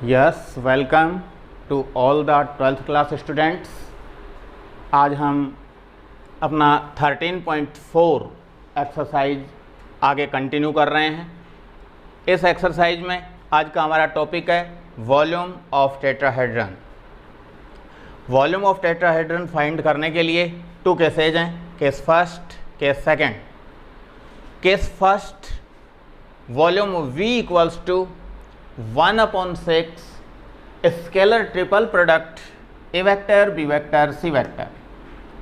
Yes, welcome to all the 12th class students. आज हम अपना 13.4 एक्सरसाइज आगे कंटिन्यू कर रहे हैं। इस एक्सरसाइज में आज का हमारा टॉपिक है volume of tetrahedron. Volume of tetrahedron find करने के लिए टू केसेज हैं, case first, case second. Case first, volume V equals to 1/6 scalar triple product A vector, B vector, C vector,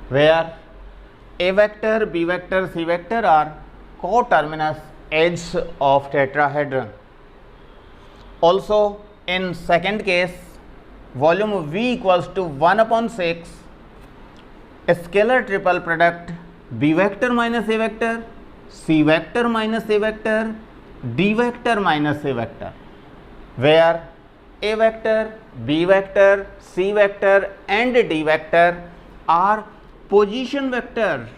where A vector, B vector, C vector are coterminous edges of tetrahedron. Also, in second case, volume V equals to 1/6 scalar triple product B vector minus A vector, C vector minus A vector, D vector minus A vector, where A vector, B vector, C vector and D vector are position vector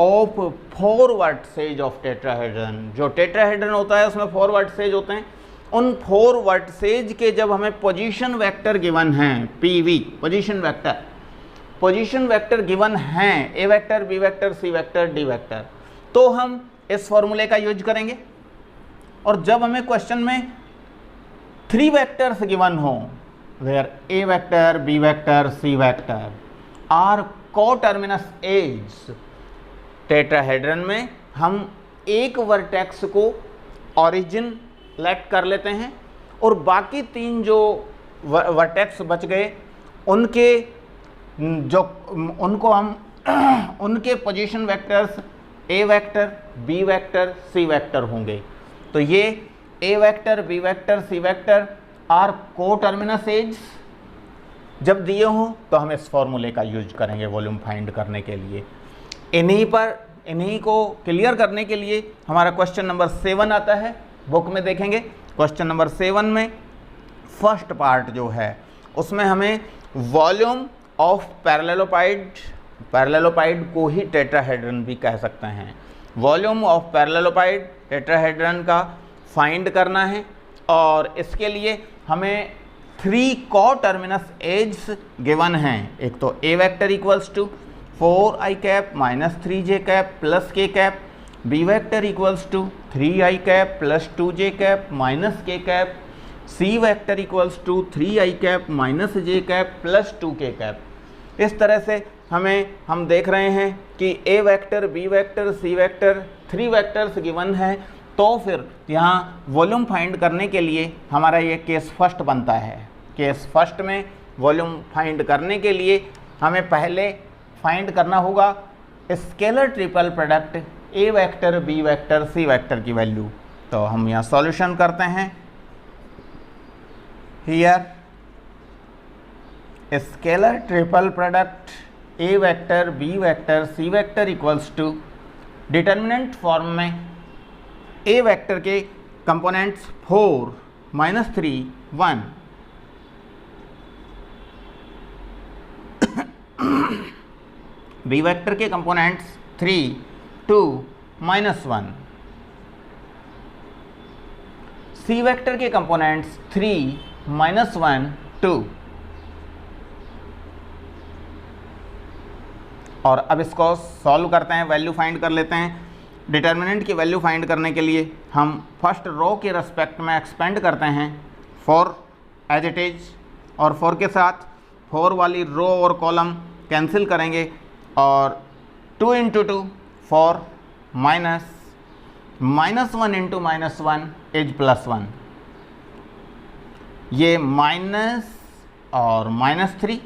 of 4 vertices of tetrahedron। जो tetrahedron होता है उसमें 4 vertices होते हैं। उन 4 vertices के जब हमें पोजीशन वेक्टर गिवन हैं, PV पोजीशन वेक्टर गिवन हैं, A vector, B vector, C vector, D vector, तो हम इस फॉर्मूले का यूज करेंगे। और जब हमें क्वेश्चन में 3 वेक्टर्स गिवन हो, where A vector, B vector, C vector are coterminous edge, tetrahedron में हम एक वर्टेक्स को ओरिजिन लेट कर लेते हैं और बाकी 3 जो वर्टेक्स बच गए उनको हम उनके position vectors A vector, B vector, C vector होंगे। तो ये A vector, B vector, C vector are coterminous edge जब दिए हों तो हम इस फॉर्मूले का यूज करेंगे वॉल्यूम फाइंड करने के लिए। इन्हीं को क्लियर करने के लिए हमारा क्वेश्चन नंबर 7 आता है, बुक में देखेंगे। क्वेश्चन नंबर 7 में फर्स्ट पार्ट जो है उसमें हमें वॉल्यूम ऑफ पैरेललोपाइड को ही टेट्राहेड्रन भी कह सकते हैं, वॉल्यूम ऑफ पैरेललोपाइड टेट्राहेड्रन का फाइंड करना है। और इसके लिए हमें 3 कोटर्मिनस एज गिवन हैं। एक तो A vector equals to 4i cap minus 3j cap plus k cap, B vector equals to 3i cap plus 2j cap minus k cap, C vector equals to 3i cap minus j cap plus 2k cap. इस तरह से हम देख रहे हैं कि A vector, B vector, C vector 3 vectors given है। तो फिर यहाँ वॉल्यूम फाइंड करने के लिए हमारा ये केस फर्स्ट बनता है। केस फर्स्ट में वॉल्यूम फाइंड करने के लिए हमें पहले फाइंड करना होगा scalar triple product A vector, B vector, C vector की वैल्यू। तो हम यहाँ सॉल्यूशन करते हैं। Here scalar triple product A vector, B vector, C vector equals to determinant form में A वेक्टर के कंपोनेंट्स 4 माइनस 3 1, B वेक्टर के components 3 2 minus 1, C vector के कंपोनेंट्स 3 माइनस 1 2। और अब इसको सॉल्व करते हैं, वैल्यू फाइंड कर लेते हैं। डिटर्मिनेंट की वैल्यू फाइंड करने के लिए हम फर्स्ट रो के रेस्पेक्ट में एक्सपेंड करते हैं 4 एज इट इज, और 4 के साथ 4 वाली रो और कॉलम कैंसिल करेंगे और 2 इंटू 2 4 माइनस 1 इंटू -1 इज +1। ये माइनस और -3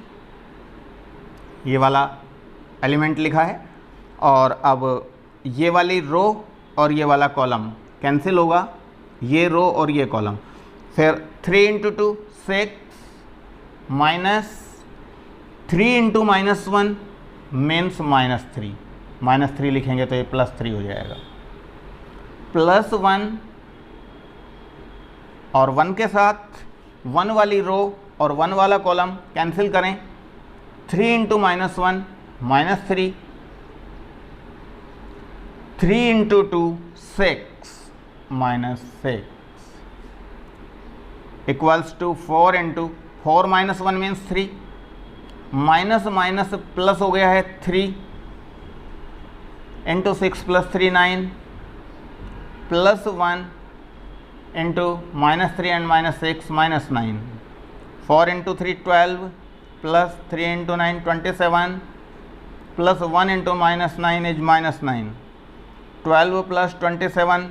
ये वाला एलिमेंट लिखा है। और अब ये वाली रो और ये वाला कॉलम कैंसिल होगा, ये रो और ये कॉलम। फिर 3 इंटू 2 6 माइनस 3 इंटू -1 मीन्स -3 लिखेंगे तो ये +3 हो जाएगा। +1 और 1 के साथ 1 वाली रो और 1 वाला कॉलम कैंसिल करें। 3 into -1 -3, 3 into 2 6 -6, equals to 4 into 4 minus 1 means 3, minus minus plus हो गया है 3 into 6 plus 3 9 plus 1 into -3 and -6 -9, 4 into 3 12 plus 3 into 9 27 plus 1 into -9 is -9, 12 plus 27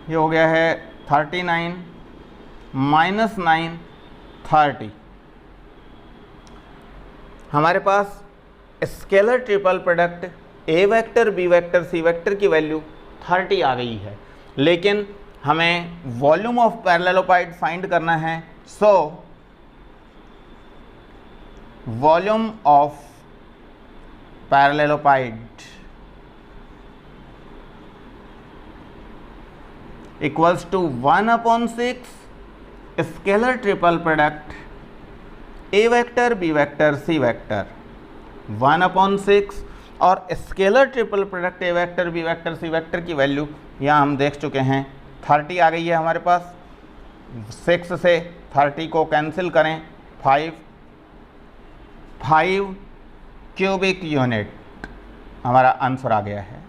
ये हो गया है 39 -9 30। हमारे पास scalar triple product A vector B vector C vector की वैल्यू 30 आ गई है, लेकिन हमें वॉल्यूम ऑफ पैरेललोपाइड फाइंड करना है। So volume of parallelepiped equals to 1/6 scalar triple product A vector B vector C vector 1/6 और scalar triple product A vector B vector C vector की वैल्यू यहाँ हम देख चुके हैं 30 आ गई है हमारे पास। 6 से 30 को कैंसिल करें, 5 क्यूबिक यूनिट हमारा आंसर आ गया है।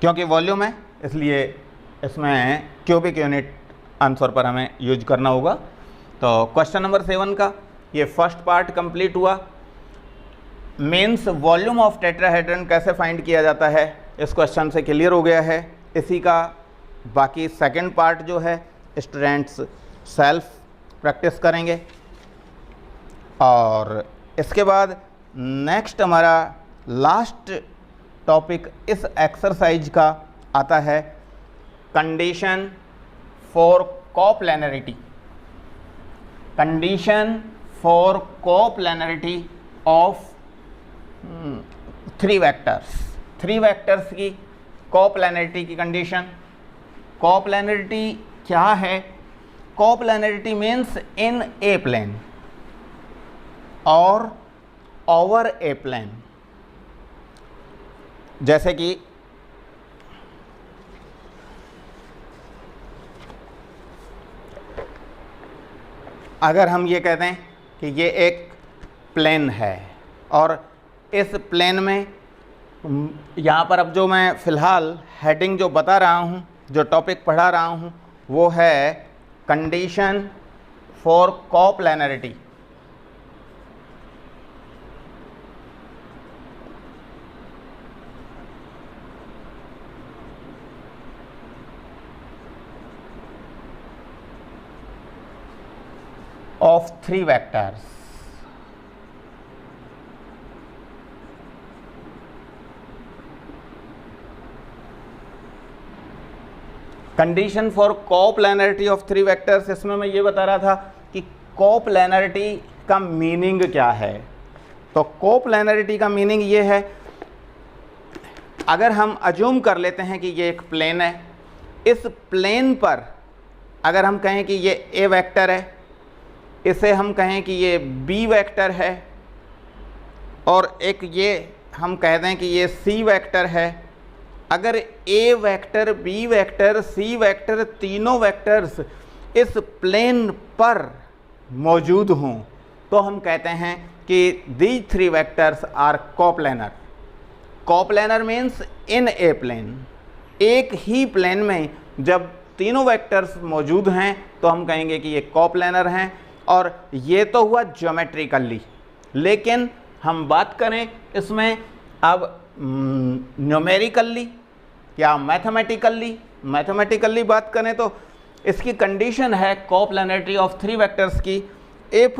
क्योंकि वॉल्यूम है इसलिए इसमें क्यूबिक यूनिट आंसर पर हमें यूज करना होगा। तो क्वेश्चन नंबर 7 का ये फर्स्ट पार्ट कंप्लीट हुआ। मीन्स वॉल्यूम ऑफ टेट्राहेड्रन कैसे फाइंड किया जाता है इस क्वेश्चन से क्लियर हो गया है। इसी का बाकी सेकंड पार्ट जो है स्टूडेंट्स सेल्फ प्रैक्टिस करेंगे और इसके बाद नेक्स्ट हमारा लास्ट टॉपिक इस एक्सरसाइज का आता है condition for coplanarity. Condition for coplanarity of 3 vectors की कोप्लेनरिटी की कंडीशन। कोप्लेनरिटी क्या है? Coplanarity means in a plane और ओवर ए प्लेन। जैसे कि अगर हम ये कहते हैं कि ये एक प्लेन है और इस प्लेन में यहाँ पर अब जो मैं फ़िलहाल हेडिंग जो बता रहा हूँ, जो टॉपिक पढ़ा रहा हूँ, वो है condition for coplanarity. of 3 vectors। Condition for coplanarity of 3 vectors, इसमें मैं ये बता रहा था कि कोप्लेनरिटी का मीनिंग क्या है। तो कोप्लेनरिटी का मीनिंग ये है, अगर हम अज्यूम कर लेते हैं कि ये एक प्लेन है, इस प्लेन पर अगर हम कहें कि ये ए वेक्टर है, इसे हम कहें कि ये बी वेक्टर है और एक ये हम कह दें कि ये सी वेक्टर है। अगर A vector, B vector, C vector तीनों वेक्टर्स इस प्लेन पर मौजूद हों तो हम कहते हैं कि these 3 vectors are coplanar. Coplanar means in a plane. एक ही प्लेन में जब तीनों वेक्टर्स मौजूद हैं तो हम कहेंगे कि ये कोप्लेनर हैं। और ये तो हुआ ज्योमेट्रिकली, लेकिन हम बात करें इसमें अब न्यूमेरिकली या मैथमेटिकली बात करें तो इसकी कंडीशन है कोप्लेनरिटी ऑफ 3 वेक्टर्स की, if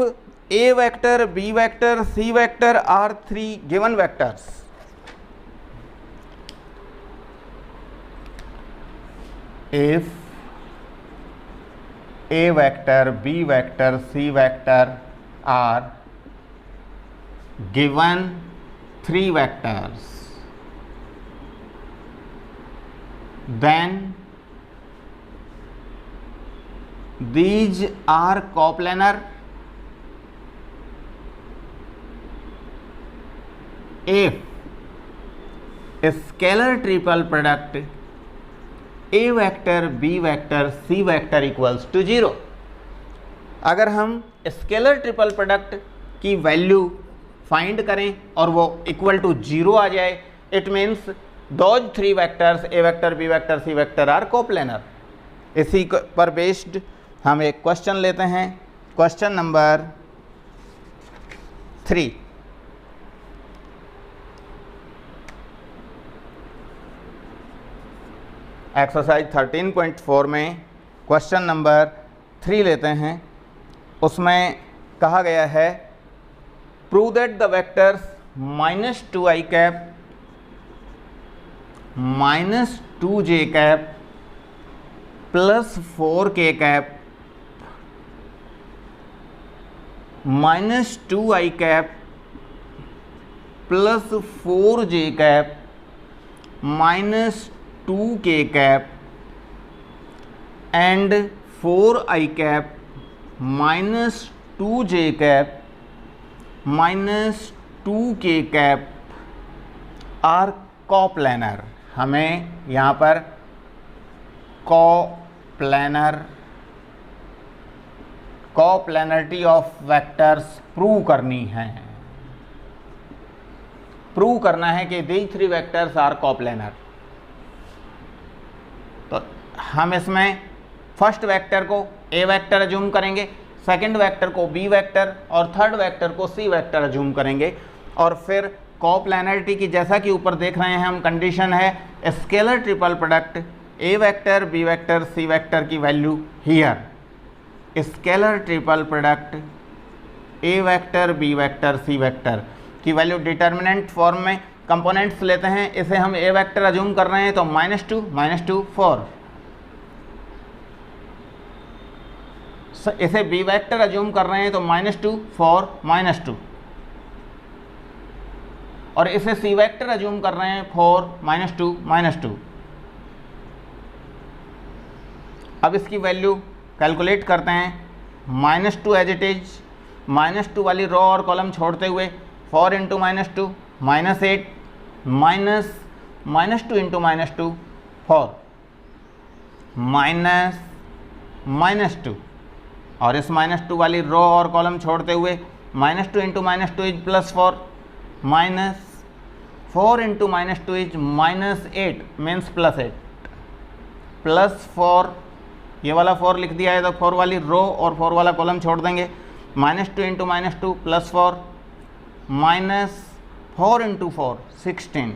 A vector, B vector, C vector are 3 given vectors. If A vector, B vector, C vector are given 3 vectors, then these are coplanar if a scalar triple product A vector B vector C vector equals to 0। अगर हम scalar triple product की value find करें और वो equal to 0 आ जाए, it means those 3 vectors A vector B vector C vector are coplanar. इसी पर बेस्ड हम एक क्वेश्चन लेते हैं, क्वेश्चन नंबर 3। एक्सरसाइज 13.4 में क्वेश्चन नंबर 3 लेते हैं। उसमें कहा गया है prove that the vectors -2i cap -2j cap +4k cap -2i cap +4j cap -2k cap and 4i cap -2j cap -2k cap are coplanar. हमें यहाँ पर कोप्लेनरिटी ऑफ वेक्टर्स प्रूव करनी है। प्रूव करना है कि दीज 3 वेक्टर्स आर कोप्लेनर। तो हम इसमें फर्स्ट वेक्टर को ए वेक्टर अज्यूम करेंगे, सेकंड वेक्टर को बी वेक्टर और थर्ड वेक्टर को सी वेक्टर अज्यूम करेंगे। और फिर कोप्लेनरिटी की, जैसा कि ऊपर देख रहे हैं हम, कंडीशन है scalar triple product A vector B vector C vector की value here. Scalar triple product A vector B vector C vector की वैल्यू डिटर्मिनेंट फॉर्म में कंपोनेंट्स लेते हैं। इसे हम ए वेक्टर अज्यूम कर रहे हैं तो -2 4। इसे बी वेक्टर अज्यूम कर रहे हैं तो -2 4 -2। और इसे सी वेक्टर अज्यूम कर रहे हैं 4 -2 -2। अब इसकी वैल्यू कैलकुलेट करते हैं। -2 एज इट इज, -2 वाली रो और कॉलम छोड़ते हुए 4 × -2 -8 -2 × -2 4 -2। और इस -2 वाली रो और कॉलम छोड़ते हुए -2 × -2 इज +4 -4 × -2 इज -8 मीन्स +8 +4। ये वाला 4 लिख दिया है तो 4 वाली रो और 4 वाला कॉलम छोड़ देंगे। -2 × -2 +4 -4 × 4 16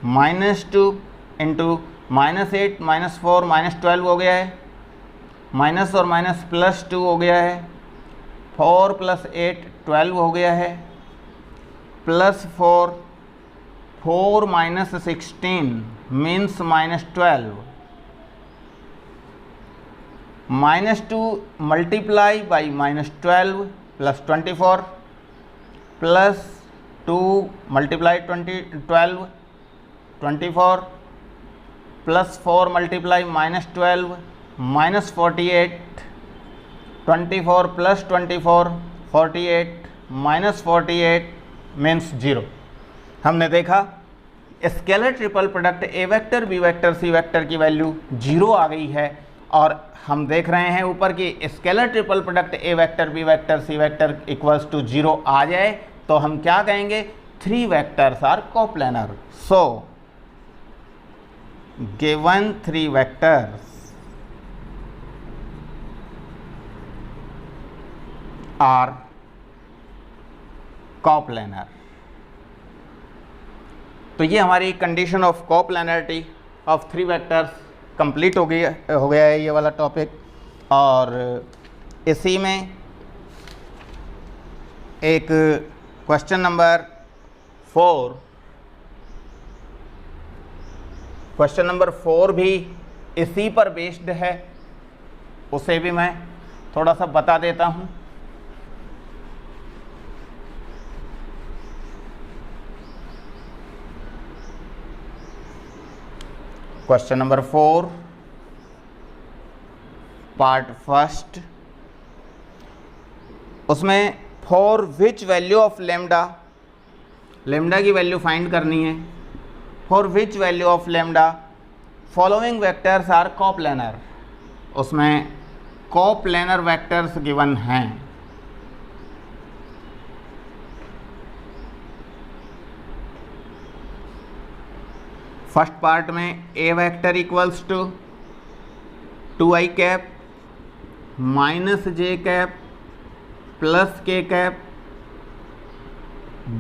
-2 × -8 -4 -12 हो गया है। माइनस और माइनस +2 हो गया है। 4 + 8 12 हो गया है। +4 4 - 16 means -12। -2 multiply by -12 +24 +2 multiply 12 24 +4 multiply -12 -48 24 + 24 48 -48 means 0। हमने देखा scalar triple product A vector B vector C vector की वैल्यू 0 आ गई है। और हम देख रहे हैं ऊपर कि scalar triple product A vector B vector C vector equals to 0 आ जाए तो हम क्या कहेंगे, 3 vectors are coplanar. So given 3 vectors are coplanar. तो ये हमारी condition of coplanarity of 3 vectors complete हो गया है ये वाला टॉपिक। और इसी में एक क्वेश्चन नंबर 4 भी इसी पर बेस्ड है, उसे भी मैं थोड़ा सा बता देता हूँ। क्वेश्चन नंबर 4 पार्ट फर्स्ट, उसमें for which value of lambda की वैल्यू फाइंड करनी है। For which value of lambda following vectors are coplanar, उसमें कोप्लेनर वेक्टर्स गिवन हैं। फर्स्ट पार्ट में A vector equals to 2i cap minus J cap plus K cap,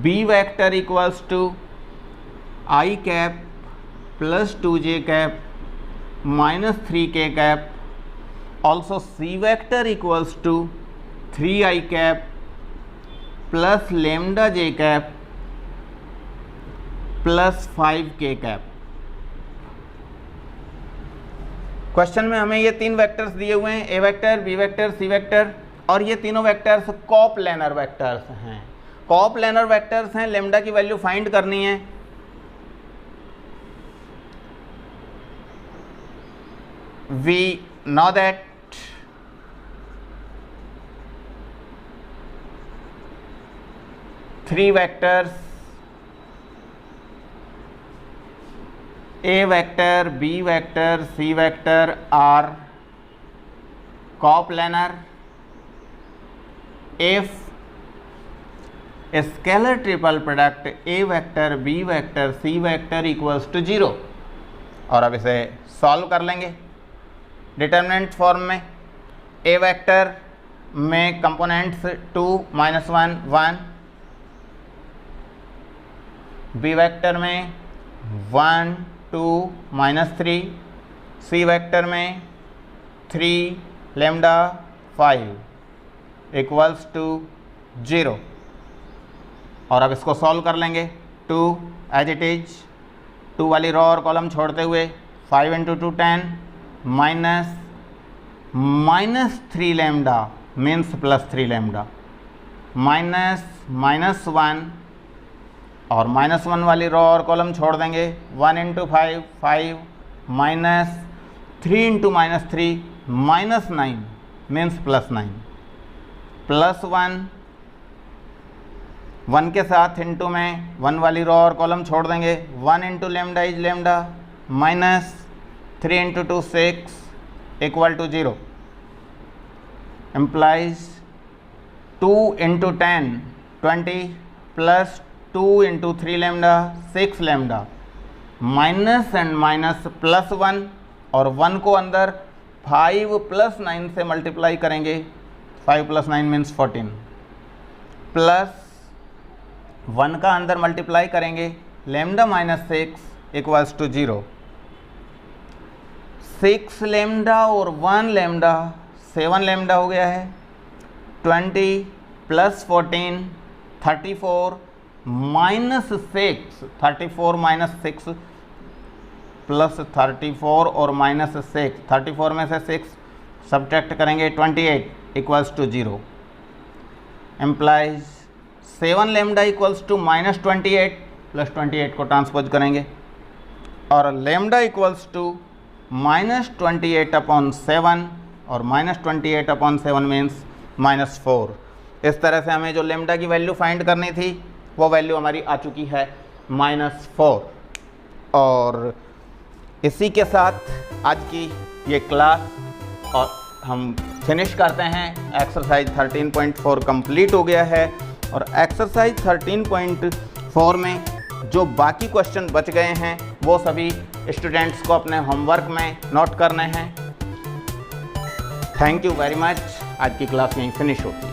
B vector equals to i cap plus 2j cap minus 3k cap, also c vector equals to 3i cap plus lambda j cap plus 5k cap. Question में हमें ये तीन vectors दिए हुए हैं, ए vector, B vector, C vector, और ये तीनों वेक्टर्स कोप्लेनर वेक्टर्स हैं। कोप्लेनर वेक्टर्स हैं, लैम्डा की वैल्यू फाइंड करनी है। We know that three vectors A vector, B vector, C vector are coplanar if a scalar triple product A vector, B vector, C vector equals to 0। और अब इसे solve कर लेंगे determinant form में। A vector में components 2 -1 1, B vector में 1 2 -3, C vector में 3 lambda 5 equals to 0। और अब इसको सॉल्व कर लेंगे। 2 एज इट इज, 2 वाली रो और कॉलम छोड़ते हुए 5 × 2 10 minus 3 lambda means plus 3 lambda, minus 1 और -1 वाली रो और कॉलम छोड़ देंगे। 1 × 5 5 माइनस 3 × -3 -9 मीन्स प्लस 9, प्लस 1 के साथ इंटू में 1 वाली रो और कॉलम छोड़ देंगे। 1 × lambda is lambda, minus 3 × 2 6 equal to 0, implies 2 × 10 20 plus 2 × 3 lambda 6 lambda, minus and minus plus 1 और 1 को अंदर 5 + 9 से मल्टीप्लाई करेंगे। 5 + 9 मीन्स 14, प्लस 1 का अंदर मल्टीप्लाई करेंगे लैम्डा -6 इक्वल्स टू 0। 6 लैम्डा और 1 लैम्डा 7 लैम्डा हो गया है। 20 + 14 34 -6, 34 - 6 प्लस 34 और -6, 34 में से 6 सब्ट्रैक्ट करेंगे 28 equals to 0, implies 7 lambda equals to -28 plus 28 को ट्रांसपोज करेंगे और लैम्डा इक्वल्स टू -28/7 और -28/7 मीन्स -4। इस तरह से हमें जो लैम्डा की वैल्यू फाइंड करनी थी वो वैल्यू हमारी आ चुकी है -4। और इसी के साथ आज की ये क्लास और हम फिनिश करते हैं। एक्सरसाइज 13.4 कंप्लीट हो गया है और एक्सरसाइज 13.4 में जो बाकी क्वेश्चन बच गए हैं वो सभी स्टूडेंट्स को अपने होमवर्क में नोट करने हैं। Thank you very much. आज की क्लास यहीं फिनिश होती है।